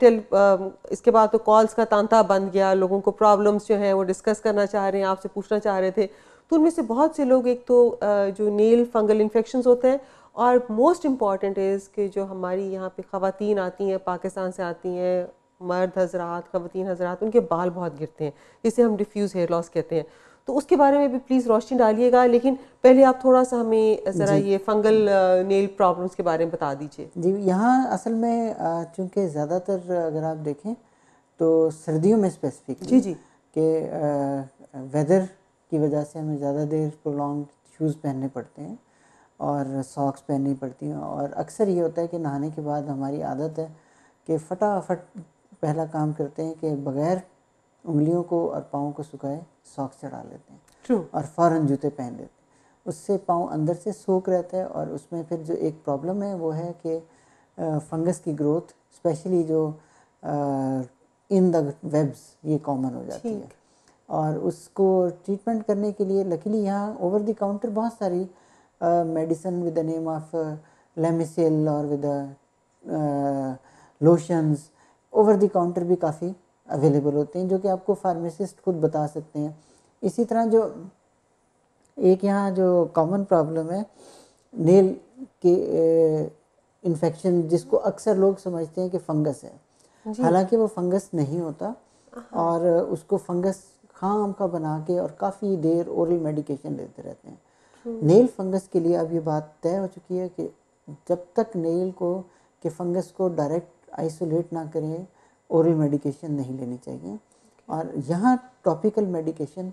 इसके बाद तो कॉल्स का तांता बंद गया, लोगों को प्रॉब्लम्स जो हैं वो डिस्कस करना चाह रहे हैं, आपसे पूछना चाह रहे थे। तो उनमें से बहुत से लोग, एक तो जो नेल फंगल इन्फेक्शंस होते हैं, और मोस्ट इम्पॉर्टेंट इज़ कि जो हमारी यहाँ पे ख़वातीन आती हैं, पाकिस्तान से आती हैं, मर्द हजरात, ख़वातीन हजरात, उनके बाल बहुत गिरते हैं, जिसे हम डिफ्यूज़ हेयर लॉस कहते हैं। तो उसके बारे में भी प्लीज़ रोशनी डालिएगा, लेकिन पहले आप थोड़ा सा हमें ज़रा ये फंगल नेल प्रॉब्लम्स के बारे में बता दीजिए। जी, यहाँ असल में चूँकि ज़्यादातर अगर आप देखें तो सर्दियों में स्पेसिफिकली जी। कि वेदर की वजह से हमें ज़्यादा देर प्रोलॉन्ग शूज़ पहनने पड़ते हैं और सॉक्स पहननी पड़ती हैं। और अक्सर ये होता है कि नहाने के बाद हमारी आदत है कि फटाफट पहला काम करते हैं कि बग़ैर उंगलियों को और पाँव को सुखाए सॉक्स चढ़ा लेते हैं ट्रू। और फ़ौरन जूते पहन लेते हैं। उससे पाँव अंदर से सोख रहता है और उसमें फिर जो एक प्रॉब्लम है वो है कि फंगस की ग्रोथ, स्पेशली जो इन द वेब्स, ये कॉमन हो जाती है। और उसको ट्रीटमेंट करने के लिए लकीली यहाँ ओवर द काउंटर बहुत सारी medicine with the name of Lamisil और with lotions over the counter भी काफ़ी अवेलेबल होते हैं, जो कि आपको फार्मासिस्ट खुद बता सकते हैं। इसी तरह जो एक यहाँ जो कॉमन प्रॉब्लम है नेल के इन्फेक्शन, जिसको अक्सर लोग समझते हैं कि फंगस है, हालांकि वो फंगस नहीं होता और उसको फंगस खाम का बना के और काफ़ी देर ओरल मेडिकेशन लेते रहते हैं। नेल फंगस के लिए अब ये बात तय हो चुकी है कि जब तक नेल को के फंगस को डायरेक्ट आइसोलेट ना करें, ओरल मेडिकेशन नहीं लेनी चाहिए। और यहाँ topical medication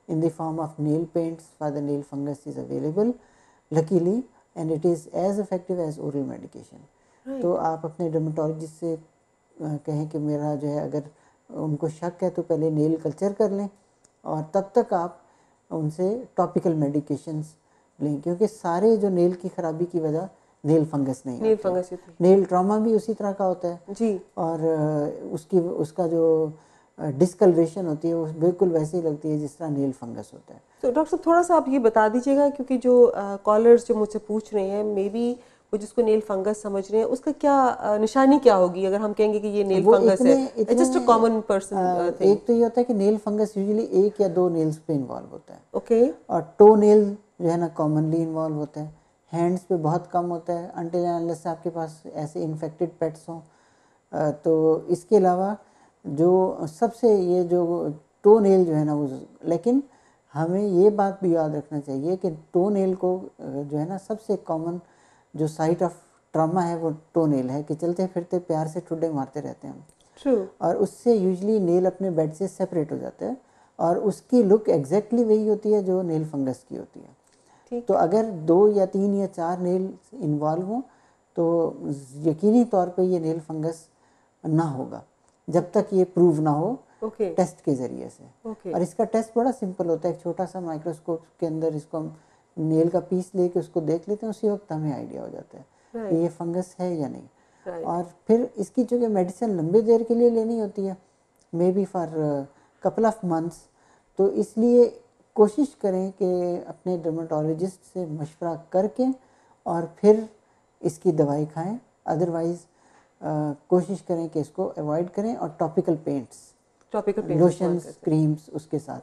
in the form of nail paints for the nail fungus is available luckily and it is as effective as oral medication. तो आप अपने डर्मेटोलॉजिस्ट से कहें कि मेरा जो है, अगर उनको शक है तो पहले नेल कल्चर कर लें और तब तक आप उनसे टॉपिकल मेडिकेशंस लें, क्योंकि सारे जो नेल की खराबी की वजह नेल फंगस नहीं नेल फंगस होती है। नेल ट्रॉमा भी उसी तरह का होता है जी। और उसका जो डिस्कलरेशन होती है वो बिल्कुल वैसे ही लगती है जिस तरह नेल फंगस होता है। तो डॉक्टर साहब थोड़ा सा आप ये बता दीजिएगा, क्योंकि जो कॉलर्स जो मुझसे पूछ रहे हैं, मे बी वो जिसको नेल फंगस समझ रहे हैं, उसका क्या निशानी क्या होगी अगर हम कहेंगे कि ये नेल फंगस है? Just a common person thing. एक तो ये होता है कि नेल फंगस यूजुअली एक या दो नेल्स पे इन्वॉल्व होता है। ओके। और टो नेल जो है ना कॉमनली इन्वॉल्व होता है, हैंड्स पे बहुत कम होता है अनटिल अनलेस आपके पास ऐसे इन्फेक्टेड पेट्स हों। तो इसके अलावा जो सबसे ये जो टो नेल जो है ना वो, लेकिन हमें ये बात भी याद रखना चाहिए कि टो नेल को जो है ना सबसे कॉमन जो साइट ऑफ ट्रॉमा है वो टो नेल है, कि चलते फिरते प्यार से ठुड्डे मारते रहते हैं। ट्रू। और उससे यूजुअली नेल अपने बेड से सेपरेट हो जाता है और उसकी लुक एग्जैक्टली वही होती है जो नेल फंगस की होती है। तो अगर 2 या 3 या 4 नेल इन्वॉल्व हों तो यकीनी तौर पे ये नेल फंगस ना होगा जब तक ये प्रूव ना हो टेस्ट के ज़रिए से। और इसका टेस्ट बड़ा सिंपल होता है, एक छोटा सा माइक्रोस्कोप के अंदर इसको हम नेल का पीस लेके उसको देख लेते हैं, उसी वक्त हमें आइडिया हो जाता है कि ये फंगस है या नहीं। और फिर इसकी चूँकि मेडिसिन लंबे देर के लिए लेनी होती है, may be for couple of months, तो इसलिए कोशिश करें कि अपने डर्मेटोलॉजिस्ट से मशवरा करके और फिर इसकी दवाई खाएं। अदरवाइज़ कोशिश करें कि इसको अवॉइड करें और टॉपिकल पेंट्स, लोशंस, क्रीम्स उसके साथ।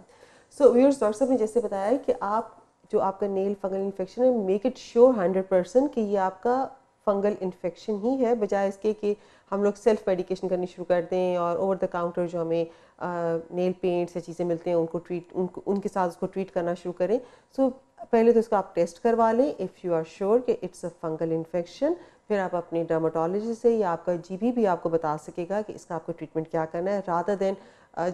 सो व्यूअर्स, डॉक्टर साहब ने जैसे बताया कि आप जो आपका नेल फंगल इन्फेक्शन है, मेक इट श्योर 100% कि ये आपका फंगल इन्फेक्शन ही है, बजाय इसके कि हम लोग सेल्फ मेडिकेशन करनी शुरू कर दें और ओवर द काउंटर जो हमें नेल पेंट्स या चीज़ें मिलते हैं उनके साथ उसको ट्रीट करना शुरू करें। सो पहले तो इसको आप टेस्ट करवा लें इफ़ यू आर श्योर कि इट्स अ फंगल इन्फेक्शन। फिर आप अपने डर्मेटोलॉजिस्ट से या आपका जीपी भी आपको बता सकेगा कि इसका आपको ट्रीटमेंट क्या करना है, rather than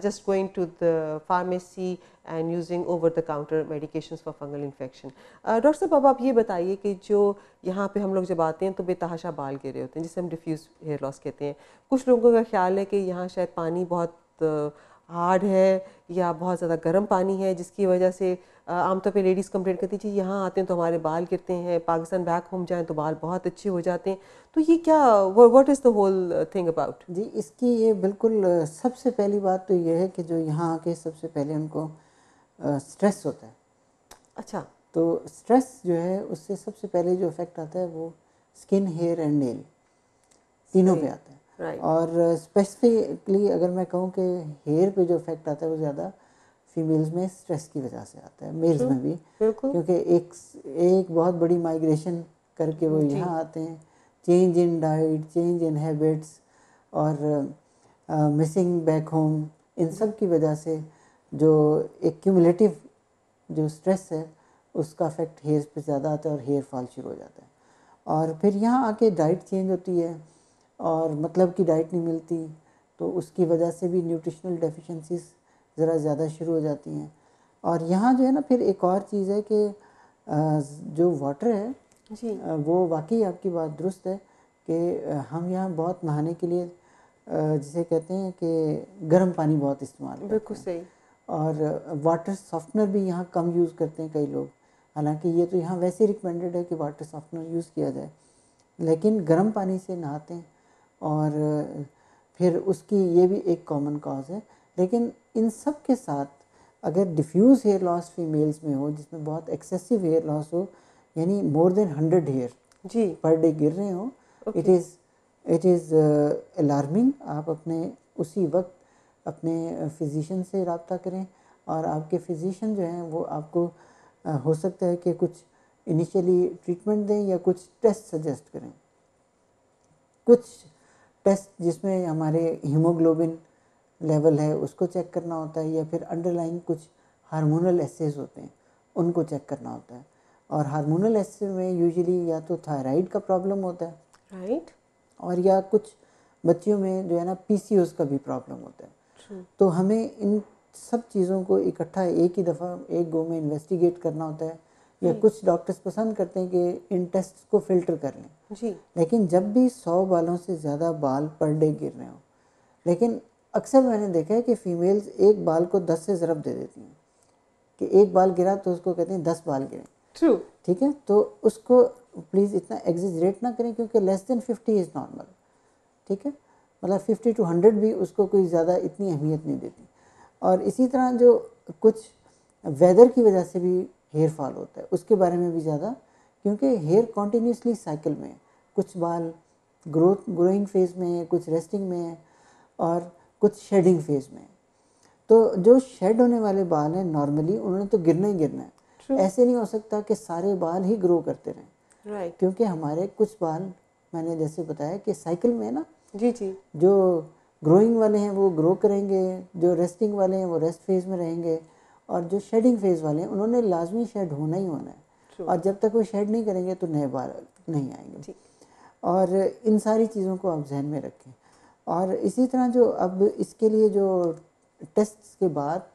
just going to the pharmacy and using over the counter medications for fungal infection. Doctor साहब अब आप ये बताइए कि जो यहाँ पे हम लोग जब आते हैं तो बेतहाशा बाल गिरे होते हैं, जिसे हम डिफ्यूज हेयर लॉस कहते हैं। कुछ लोगों का ख्याल है कि यहाँ शायद पानी बहुत हार्ड है या बहुत ज़्यादा गर्म पानी है, जिसकी वजह से आमतौर पे लेडीज़ कंप्लेंट करती थी यहाँ आते हैं तो हमारे बाल गिरते हैं, पाकिस्तान बैक होम जाएं तो बाल बहुत अच्छे हो जाते हैं। तो ये क्या, what is the whole thing about? जी, इसकी ये बिल्कुल सबसे पहली बात तो ये है कि जो यहाँ आके सबसे पहले उनको स्ट्रेस होता है। अच्छा। तो स्ट्रेस जो है उससे सबसे पहले जो इफ़ेक्ट आता है वो स्किन, हेयर एंड नेल तीनों पे आता है। और स्पेसिफिकली अगर मैं कहूँ कि हेयर पे जो इफ़ेक्ट आता है वो ज़्यादा फीमेल्स में स्ट्रेस की वजह से आता है, मेल्स में भी, क्योंकि एक बहुत बड़ी माइग्रेशन करके वो यहाँ आते हैं, change in diet, change in habits और मिसिंग बैक होम, इन सब की वजह से जो एक क्यूमुलेटिव जो स्ट्रेस है उसका इफेक्ट हेयर पे ज़्यादा आता है और हेयर फॉल शुरू हो जाता है। और फिर यहाँ आके डाइट चेंज होती है और मतलब की डाइट नहीं मिलती, तो उसकी वजह से भी न्यूट्रिशनल डेफिशिएंसीज ज़रा ज़्यादा शुरू हो जाती हैं। और यहाँ जो है ना फिर एक और चीज़ है कि जो वाटर है जी, वो वाकई आपकी बात दुरुस्त है कि हम यहाँ बहुत नहाने के लिए जिसे कहते हैं कि गर्म पानी बहुत इस्तेमाल करते बिल्कुल हैं। सही। और वाटर सॉफ्टनर भी यहाँ कम यूज़ करते हैं कई लोग, हालांकि ये तो यहाँ वैसे रिकमेंडेड है कि वाटर सॉफ्टनर यूज़ किया जाए, लेकिन गर्म पानी से नहाते हैं और फिर उसकी ये भी एक कॉमन कॉज है। लेकिन इन सब के साथ अगर डिफ्यूज़ हेयर लॉस फीमेल्स में हो, जिसमें बहुत एक्सेसिव हेयर लॉस हो, यानी मोर देन 100 हेयर जी। पर डे गिर रहे हो, इट इज़ अलार्मिंग। आप अपने उसी वक्त अपने फिजिशियन से रब्ता करें, और आपके फिजिशियन जो हैं वो आपको हो सकता है कि कुछ इनिशियली ट्रीटमेंट दें या कुछ टेस्ट सजेस्ट करें। कुछ टेस्ट जिसमें हमारे हीमोग्लोबिन लेवल है उसको चेक करना होता है, या फिर अंडरलाइंग कुछ हार्मोनल एसेस होते हैं उनको चेक करना होता है। और हार्मोनल एसेस में यूजुअली या तो थायराइड का प्रॉब्लम होता है, राइट, और या कुछ बच्चियों में जो है ना पीसीओएस का भी प्रॉब्लम होता है। ट्रू। तो हमें इन सब चीज़ों को इकट्ठा एक ही दफ़ा एक गो में इन्वेस्टिगेट करना होता है, या कुछ डॉक्टर्स पसंद करते हैं कि इन टेस्ट को फ़िल्टर कर लें। जी। लेकिन जब भी 100 बालों से ज़्यादा बाल पर डे गिर रहे हों, लेकिन अक्सर मैंने देखा है कि फ़ीमेल्स एक बाल को 10 से ज़रब दे देती हैं, कि एक बाल गिरा तो उसको कहते हैं 10 बाल गिरे। ट्रू। ठीक है, तो उसको प्लीज़ इतना एग्जेजरेट ना करें, क्योंकि लेस देन 50 इज़ नॉर्मल। ठीक है, मतलब 50 to 100 भी उसको कोई ज़्यादा इतनी अहमियत नहीं देती। और इसी तरह जो कुछ वेदर की वजह से भी हेयर फॉल होता है, उसके बारे में भी ज़्यादा, क्योंकि हेयर कॉन्टीन्यूसली साइकिल में है। कुछ बाल ग्रोइंग फेज़ में है, कुछ रेस्टिंग में है, और कुछ शेडिंग फेज़ में है। तो जो शेड होने वाले बाल हैं नॉर्मली उन्होंने तो गिरना ही गिरना है। True. ऐसे नहीं हो सकता कि सारे बाल ही ग्रो करते रहें, राइट। क्योंकि हमारे कुछ बाल, मैंने जैसे बताया कि साइकिल में है ना, जी जी। जो ग्रोइंग वाले हैं वो ग्रो करेंगे, जो रेस्टिंग वाले हैं वो रेस्ट फेज़ में रहेंगे, और जो शेडिंग फेज़ वाले हैं उन्होंने लाजमी शेड होना ही होना है। True. और जब तक वो शेड नहीं करेंगे तो नए बाल नहीं आएंगे। ठीक। और इन सारी चीज़ों को आप जहन में रखें। और इसी तरह जो अब इसके लिए जो टेस्ट के बाद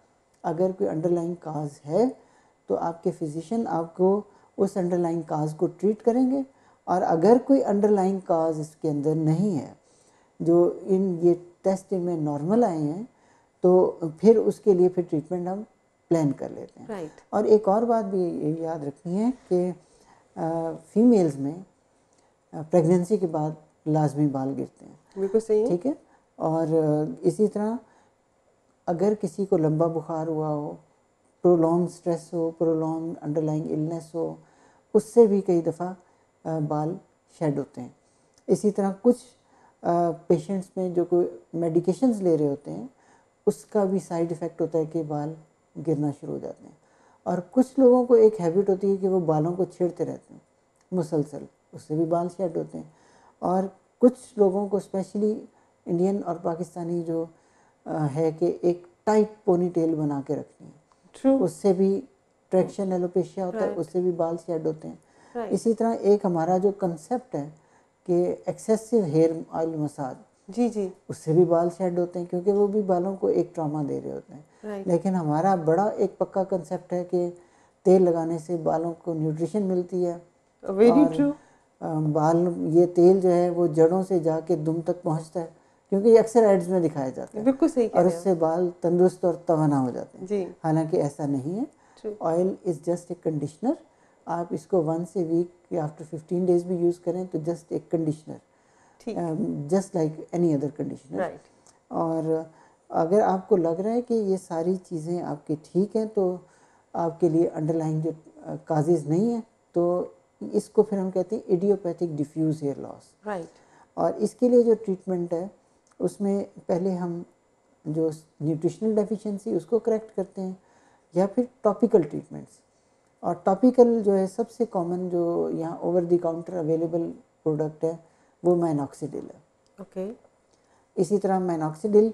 अगर कोई अंडरलाइंग काज है, तो आपके फिजिशियन आपको उस अंडरलाइंग काज को ट्रीट करेंगे। और अगर कोई अंडरलाइंग काज इसके अंदर नहीं है, जो ये टेस्ट इनमें नॉर्मल आए हैं, तो फिर उसके लिए फिर ट्रीटमेंट हम प्लान कर लेते हैं। राइट। और एक और बात भी याद रखनी है कि फीमेल्स में प्रेगनेंसी के बाद लाजमी बाल गिरते हैं। बिल्कुल सही है। ठीक है, और इसी तरह अगर किसी को लंबा बुखार हुआ हो, प्रोलॉन्ग स्ट्रेस हो, प्रोलॉन्ग अंडरलाइंग इलनेस हो, उससे भी कई दफ़ा बाल शेड होते हैं। इसी तरह कुछ पेशेंट्स में जो कोई मेडिकेशंस ले रहे होते हैं, उसका भी साइड इफ़ेक्ट होता है कि बाल गिरना शुरू हो जाते हैं। और कुछ लोगों को एक हैबिट होती है कि वो बालों को छेड़ते रहते हैं मुसलसल, उससे भी बाल शेड होते हैं। और कुछ लोगों को स्पेशली इंडियन और पाकिस्तानी जो है कि एक टाइट पोनी टेल बना के रखनी है, ट्रू। उससे भी ट्रैक्शन एलोपेशिया होता है, Right. उससे भी बाल शेड होते हैं। Right. इसी तरह एक हमारा जो कंसेप्ट है कि एक्सेसिव हेयर ऑयल मसाज, जी जी। उससे भी बाल शेड होते हैं, क्योंकि वो भी बालों को एक ट्रॉमा दे रहे होते हैं। Right. लेकिन हमारा बड़ा एक पक्का कंसेप्ट है कि तेल लगाने से बालों को न्यूट्रिशन मिलती है, वेरी और ट्रू। बाल ये तेल जो है वो जड़ों से जाके दुम तक पहुंचता है, क्योंकि ये अक्सर एड्स में दिखाया जाता है, बिल्कुल सही कह और रहे हैं उससे बाल तंदुरुस्त और तवाना हो जाते हैं। जी। हालांकि ऐसा नहीं है। True. Oil is just a conditioner. आप इसको वंस ए वीक या आफ्टर 15 डेज भी यूज़ करें तो जस्ट एक कंडीशनर, ठीक। Just like any other conditioner. Right. और अगर आपको लग रहा है कि ये सारी चीज़ें आपकी ठीक हैं, तो आपके लिए अंडरलाइंग जो काजेज़ नहीं है, तो इसको फिर हम कहते हैं idiopathic diffuse hair loss. Right. और इसके लिए जो ट्रीटमेंट है उसमें पहले हम जो न्यूट्रिशनल डेफिशिएंसी उसको करेक्ट करते हैं, या फिर टॉपिकल ट्रीटमेंट्स। और टॉपिकल जो है सबसे कॉमन जो यहाँ over the counter available product है वो मैनॉक्सिडिल है। ओके। इसी तरह मैनॉक्सिडिल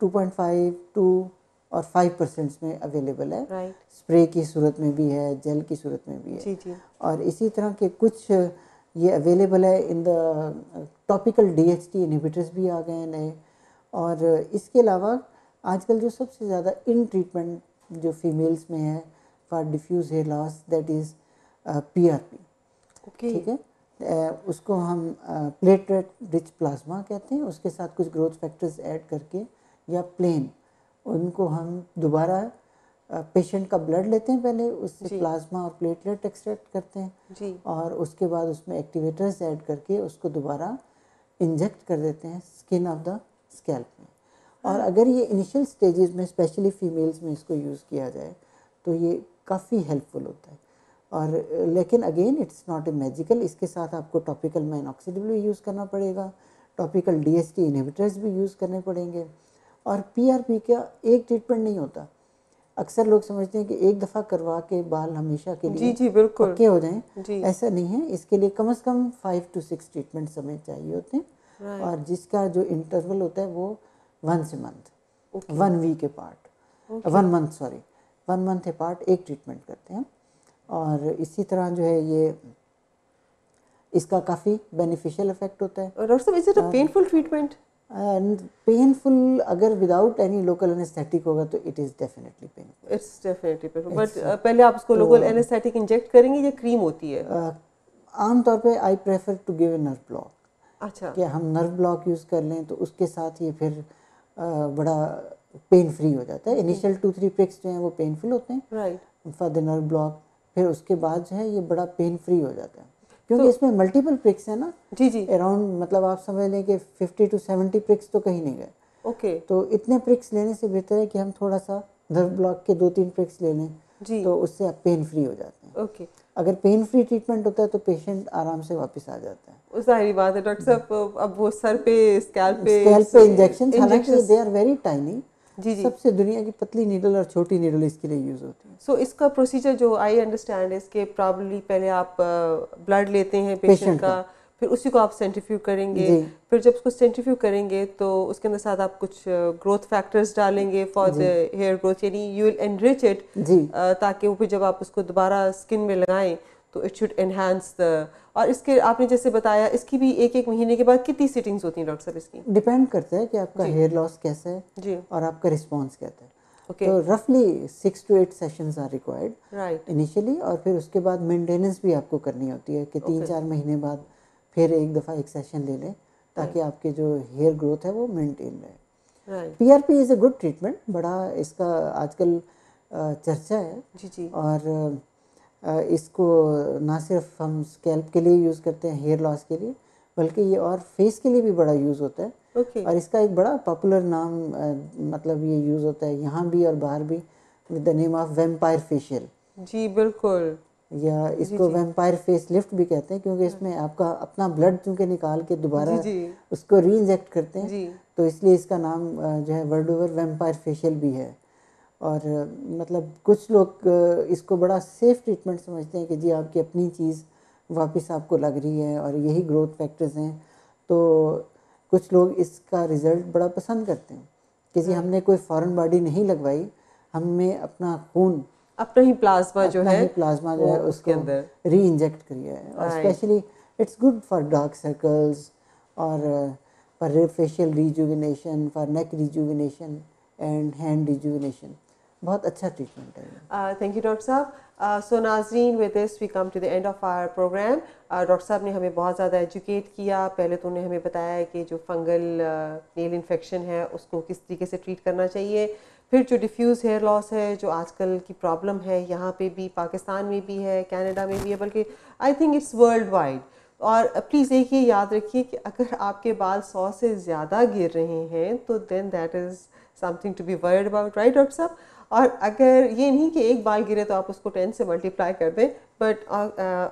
2.5, 2 और 5% में अवेलेबल है। राइट। स्प्रे की सूरत में भी है, जेल की सूरत में भी है। जी जी। और इसी तरह के कुछ ये अवेलेबल है in the topical DHT inhibitors भी आ गए हैं नए। और इसके अलावा आजकल जो सबसे ज़्यादा इन ट्रीटमेंट जो फीमेल्स में है for diffuse hair loss, that is PRP। Okay. ठीक है, उसको हम प्लेटलेट रिच प्लाज्मा कहते हैं, उसके साथ कुछ ग्रोथ फैक्टर्स ऐड करके या प्लेन उनको हम दोबारा पेशेंट का ब्लड लेते हैं, पहले उससे प्लाज्मा और प्लेटलेट एक्सट्रैक्ट करते हैं जी। और उसके बाद उसमें एक्टिवेटर्स ऐड करके उसको दोबारा इंजेक्ट कर देते हैं स्किन ऑफ द स्कैल्प में। और अगर ये इनिशियल स्टेजेस में स्पेशली फीमेल्स में इसको यूज़ किया जाए तो ये काफ़ी हेल्पफुल होता है। और लेकिन again it's not a magical, इसके साथ आपको टॉपिकल माइनॉक्सिडिल भी यूज़ करना पड़ेगा, टॉपिकल डीएसटी इनहिबिटर्स भी यूज़ करने पड़ेंगे। और पीआरपी का एक ट्रीटमेंट नहीं होता। अक्सर लोग समझते हैं कि एक दफ़ा करवा के बाल हमेशा के लिए जी बिल्कुल पक्के हो जाएं, ऐसा नहीं है। इसके लिए कम से कम 5 to 6 ट्रीटमेंट समय चाहिए होते हैं और जिसका जो इंटरवल होता है वो 1 month, 1 week apart, 1 month sorry 1 month apart एक ट्रीटमेंट करते हैं। और इसी तरह जो है ये इसका काफ़ी बेनिफिशियल इफेक्ट होता है। डॉक्टर साहब, is it a painful treatment? Painful अगर विदाउट एनी लोकल एनेस्थेटिक होगा तो it is definitely painful. It's definitely painful, but पहले आप उसको लोकल एनेस्थेटिक इंजेक्ट करेंगे या क्रीम होती है? आमतौर पे I prefer to give a nerve block. अच्छा, कि हम नर्व ब्लॉक यूज़ कर लें तो उसके साथ ये फिर बड़ा पेन फ्री हो जाता है। इनिशियल 2-3 प्रिक्स जो हैं वो पेनफुल होते हैं right for the nerve block, फिर उसके बाद जो है ये बड़ा पेन फ्री हो जाता है क्योंकि इसमें मल्टीपल प्रिक्स है ना। जी जी, अराउंड मतलब आप समझ लें कि 50 to 70 प्रिक्स तो कहीं नहीं गए। ओके तो इतने प्रिक्स लेने से बेहतर है कि हम थोड़ा सा नर्व ब्लॉक के 2-3 प्रिक्स ले लें जी, तो उससे आप पेन फ्री हो जाते हैं। ओके। अगर पेन फ्री ट्रीटमेंट होता है तो पेशेंट आराम से वापस आ जाता है। जाहिर बात है डॉक्टर साहब, अब वो सर पे स्कैल्प पे इंजेक्शन, हालांकि दे आर वेरी टाइनी। जी जी, सबसे दुनिया की पतली नीडल और छोटी नीडल इसके लिए यूज़ होती है। सो इसका प्रोसीजर जो आई अंडरस्टैंड इसके प्रॉब्ली पहले आप ब्लड लेते हैं पेशेंट का, फिर उसी को आप सेंट्रीफ्यूज करेंगे, फिर जब उसको सेंट्रीफ्यूज करेंगे तो उसके अंदर साथ आप कुछ ग्रोथ फैक्टर्स डालेंगे फॉर द हेयर ग्रोथ, यानी यू विल एनरिच इट ताकि वो फिर जब आप उसको दोबारा स्किन में लगाएं तो इट शुड एनहांस द। और इसके आपने जैसे बताया इसकी भी एक महीने के बाद कितनी सिटिंग्स होती हैं डॉक्टर साहब इसकी? डिपेंड करता है कि आपका हेयर लॉस कैसा है जी और आपका रिस्पॉन्स कैसा है। ओके, तो रफली 6 to 8 sessions are required right initially, और फिर उसके बाद मेंटेनेंस भी आपको करनी होती है कि 3-4 महीने बाद फिर एक दफ़ा एक सेशन ले लें ताकि आपके जो हेयर ग्रोथ है वो मेंटेन रहे। Right, PRP is a good treatment, बड़ा इसका आजकल चर्चा है। जी जी, और इसको ना सिर्फ हम स्कैल्प के लिए यूज़ करते हैं हेयर लॉस के लिए, बल्कि ये और फेस के लिए भी बड़ा यूज़ होता है। ओके, और इसका एक बड़ा पॉपुलर नाम मतलब ये यूज़ होता है यहाँ भी और बाहर भी with the name of vampire facial. जी बिल्कुल, या इसको वैम्पायर फेस लिफ्ट भी कहते हैं क्योंकि इसमें आपका अपना ब्लड चूँकि निकाल के दोबारा जी उसको री इंजेक्ट करते हैं, जी, तो इसलिए इसका नाम जो है वर्ल्ड ओवर वैम्पायर फेशियल भी है। और मतलब कुछ लोग इसको बड़ा सेफ ट्रीटमेंट समझते हैं कि जी आपकी अपनी चीज़ वापस आपको लग रही है और यही ग्रोथ फैक्टर्स हैं। तो कुछ लोग इसका रिज़ल्ट बड़ा पसंद करते हैं कि जी हमने कोई फॉरेन बॉडी नहीं लगवाई, हमने अपना खून, अपना ही प्लाज्मा जो है प्लाज्मा जो वो है उसके उसको अंदर री इंजेक्ट किया है। और specially it's good for dark circles और for facial rejuvenation, for neck rejuvenation and hand rejuvenation. बहुत अच्छा ट्रीटमेंट है। थैंक यू डॉक्टर साहब। सो नाजरीन, with this we come to the end of our program. Doctor साहब ने हमें बहुत ज़्यादा एजुकेट किया। पहले तो उन्होंने हमें बताया कि जो फंगल नेल इन्फेक्शन है उसको किस तरीके से ट्रीट करना चाहिए, फिर जो डिफ्यूज़ हेयर लॉस है जो आजकल की प्रॉब्लम है, यहाँ पे भी, पाकिस्तान में भी है, कनाडा में भी है, बल्कि I think it's world wide. और प्लीज़ एक ही याद रखिए कि अगर आपके बाल 100 से ज़्यादा गिर रहे हैं तो then that is something to be worried about, right doctor साहब? और अगर ये नहीं कि एक बाल गिरे तो आप उसको 10 से मल्टीप्लाई कर दें, बट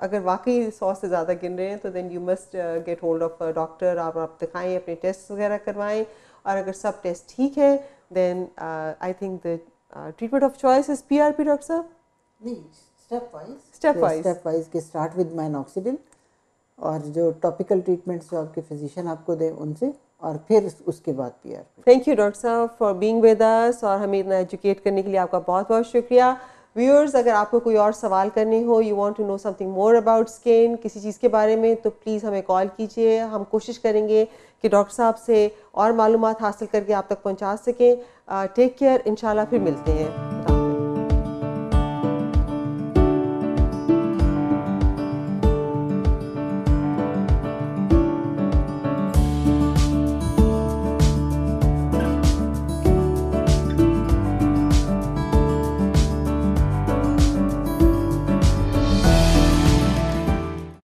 अगर वाकई 100 से ज़्यादा गिर रहे हैं तो then you must get hold of doctor. आप दिखाएं, अपने टेस्ट वगैरह करवाएं, और अगर सब टेस्ट ठीक है then I think the treatment of choice is PRP. Doctor साहब नहीं, स्टेप वाइज के स्टार्ट विद माइनॉक्सिडिल और जो टॉपिकल ट्रीटमेंट्स जो आपके फिजिशियन आपको दें उनसे, और फिर उसके बाद पीआरपी। थैंक यू डॉक्टर साहब फॉर बीइंग विद अस, और हमें इतना एजुकेट करने के लिए आपका बहुत बहुत शुक्रिया। व्यूअर्स, अगर आपको कोई और सवाल करने हो, you want to know something more about skin, किसी चीज़ के बारे में, तो प्लीज़ हमें कॉल कीजिए। हम कोशिश करेंगे कि डॉक्टर साहब से और मालूमात हासिल करके आप तक पहुंचा सकें। टेक केयर, इंशाल्लाह फिर मिलते हैं।